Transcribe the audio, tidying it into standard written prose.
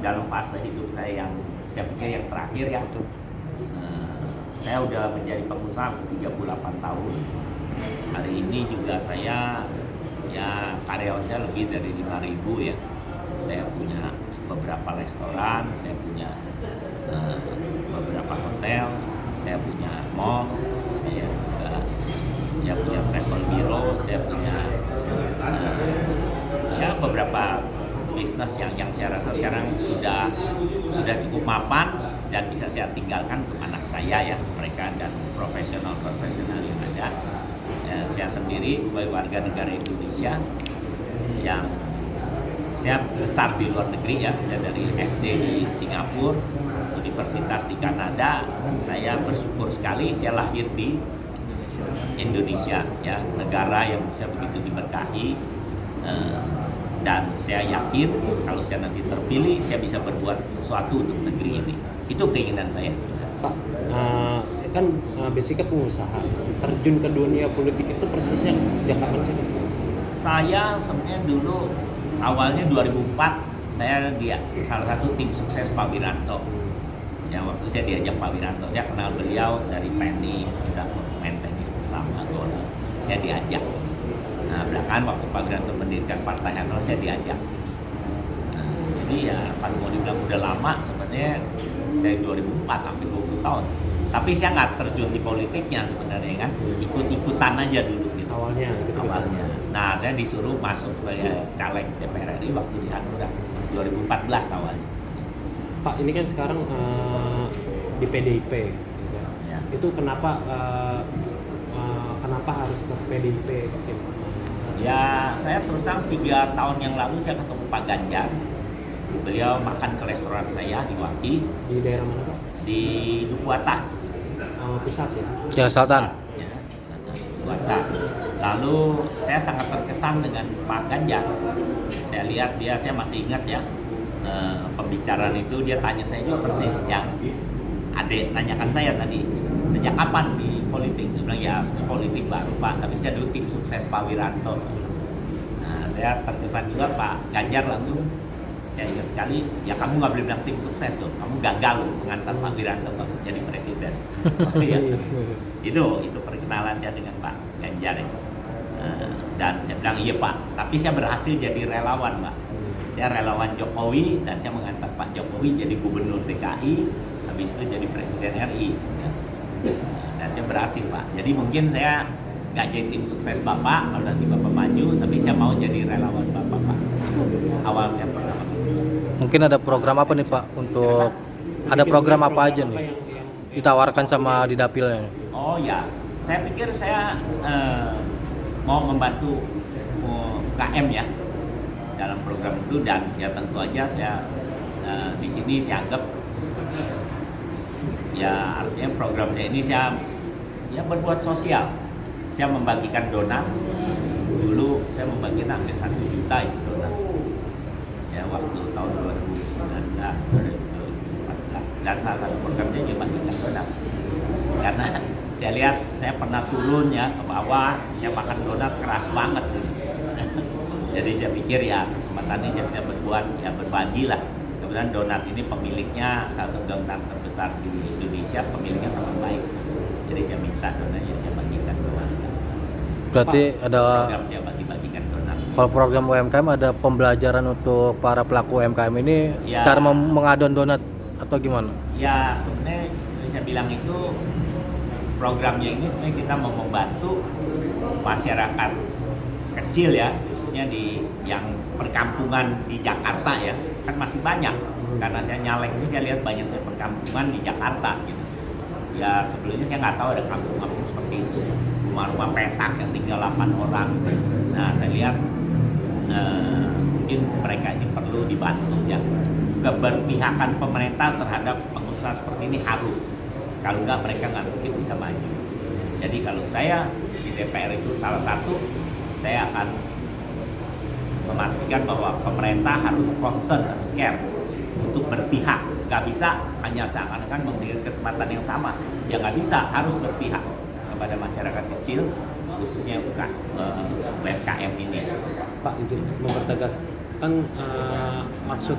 dalam fase hidup saya yang saya pikir yang terakhir ya. Saya udah menjadi pengusaha 38 tahun. Hari ini juga saya ya karyawan saya lebih dari 5.000 ya. Saya punya beberapa restoran, saya punya beberapa hotel, saya punya mall, saya juga ya punya travel bureau, saya punya ya beberapa bisnis yang saya rasa sekarang sudah cukup mapan dan bisa saya tinggalkan untuk anak saya ya, mereka dan profesional yang ada. Saya sendiri sebagai warga negara Indonesia yang saya besar di luar negeri ya, saya dari SD di Singapura, universitas di Kanada. Saya bersyukur sekali saya lahir di Indonesia ya, negara yang bisa begitu diberkahi, dan saya yakin kalau saya nanti terpilih saya bisa berbuat sesuatu untuk negeri ini. Itu keinginan saya sebenarnya. Pak, kan basicnya pengusaha, terjun ke dunia politik itu persisnya sejak kapan sih? Saya sebenarnya dulu awalnya 2004 saya di salah satu tim sukses Pak Wiranto. Ya, waktu saya diajak Pak Wiranto, saya kenal beliau dari tenis, kita main tenis bersama, saya diajak. Nah, belakangan waktu Pak Wiranto mendirikan Partai Hanura, saya diajak. Jadi ya kalau mau dibilang udah lama sebenarnya dari 2004 sampai 20 tahun. Tapi saya nggak terjun di politiknya sebenarnya kan, ikut-ikutan aja dulu gitu. Awalnya. Nah, saya disuruh masuk sebagai caleg DPR RI waktu di Hanura 2014 awalnya. Pak, ini kan sekarang di PDIP, gitu. Ya. Itu kenapa harus ke PDIP? Ya, saya terus terang 3 tahun yang lalu saya ketemu Pak Ganjar. Beliau makan ke restoran saya di Waki. Di daerah mana, Pak? Di Duku Atas. Pusat ya? Jakarta Selatan. Ya, Duku Atas. Lalu saya sangat terkesan dengan Pak Ganjar. Saya lihat dia, saya masih ingat ya, pembicaraan itu dia tanya saya juga persis yang adik tanyakan saya tadi, sejak kapan di politik? Saya bilang ya politik baru Pak, tapi saya dulu tim sukses Pak Wiranto. Nah, saya terkesan juga Pak Ganjar langsung, saya ingat sekali, ya kamu nggak boleh bilang tim sukses loh, kamu gagal loh mengantar Pak Wiranto jadi presiden. Ya. Itu perkenalan saya dengan Pak Ganjar ya. Dan saya bilang iya Pak, tapi saya berhasil jadi relawan Pak. Saya relawan Jokowi dan saya mengantar Pak Jokowi jadi gubernur DKI, habis itu jadi presiden RI. Dan saya berhasil Pak. Jadi mungkin saya nggak jadi tim sukses Bapak, kalau nanti Bapak maju, tapi saya mau jadi relawan Bapak Pak. Awal saya pertama. Mungkin ada program apa nih Pak untuk ada program apa aja nih ditawarkan sama di dapilnya? Oh ya, saya pikir saya mau membantu UKM ya dalam program itu, dan ya tentu aja saya di sini saya anggap ya artinya program saya ini saya berbuat sosial. Saya membagikan donat. Dulu saya membagikan hampir 1 juta itu donat. Ya waktu tahun 2019, 2014, dan salah satu program saya juga bagikan donat. Karena saya lihat saya pernah turun ya ke bawah, saya makan donat keras banget. Jadi saya pikir ya kesempatan ini saya bisa berbuat ya berbagi lah. Kemudian donat ini pemiliknya salah satu donat terbesar di Indonesia, pemiliknya teman baik. Jadi saya minta donatnya saya bagikan ke warga. Berarti ada program saya bagi-bagikan donat. kalau program UMKM ada pembelajaran untuk para pelaku UMKM ini Ya. cara mengadon donat atau gimana? Ya sebenarnya saya bilang itu programnya ini sebenarnya kita mau membantu masyarakat kecil ya, khususnya di yang perkampungan di Jakarta ya, kan masih banyak. Karena saya nyalek ini saya lihat banyak saya perkampungan di Jakarta gitu. Ya sebelumnya saya nggak tahu ada kampung-kampung seperti itu, rumah-rumah petak yang tinggal 8 orang. Nah saya lihat mungkin mereka ini perlu dibantu ya. Keberpihakan pemerintah terhadap pengusaha seperti ini harus. Kalau nggak mereka nggak mungkin bisa maju. Jadi kalau saya di DPR itu salah satu, saya akan memastikan bahwa pemerintah harus concern, harus care untuk berpihak. Nggak bisa hanya seakan-akan memberikan kesempatan yang sama. Ya nggak bisa, harus berpihak kepada masyarakat kecil, khususnya UMKM ini. Pak izin mempertegas, kan maksud